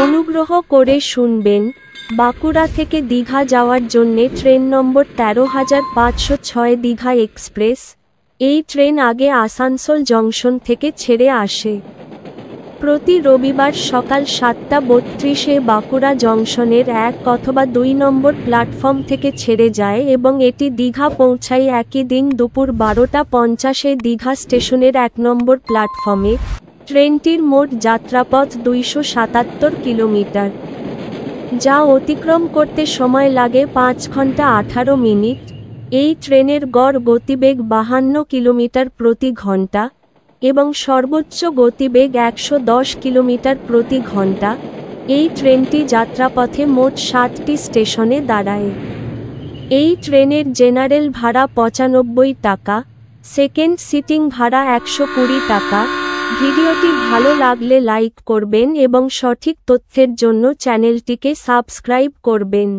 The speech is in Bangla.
অনুগ্রহ করে শুনবেন, বাঁকুড়া থেকে দীঘা যাওয়ার জন্যে ট্রেন নম্বর ১৩৫০৬ দীঘা এক্সপ্রেস। এই ট্রেন আগে আসানসোল জংশন থেকে ছেড়ে আসে। প্রতি রবিবার সকাল ৭:৩২-এ বাঁকুড়া জংশনের ১ অথবা ২ নম্বর প্ল্যাটফর্ম থেকে ছেড়ে যায় এবং এটি দীঘা পৌঁছায় একই দিন দুপুর ১২:৫০-এ দীঘা স্টেশনের ১ নম্বর প্ল্যাটফর্মে। ট্রেনটির মোট যাত্রাপথ ২৭৭ কিলোমিটার, যা অতিক্রম করতে সময় লাগে ৫ ঘন্টা ১৮ মিনিট। এই ট্রেনের গড় গতিবেগ ৫২ কিলোমিটার প্রতি ঘন্টা এবং সর্বোচ্চ গতিবেগ ১১০ কিলোমিটার প্রতি ঘন্টা। এই ট্রেনটি যাত্রাপথে মোট ৭টি স্টেশনে দাঁড়ায়। এই ট্রেনের জেনারেল ভাড়া ৯৫ টাকা, সেকেন্ড সিটিং ভাড়া ১২০ টাকা। ভিডিওটি ভালো লাগলে লাইক করবেন এবং সঠিক তথ্যের জন্য চ্যানেলটিকে সাবস্ক্রাইব করবেন।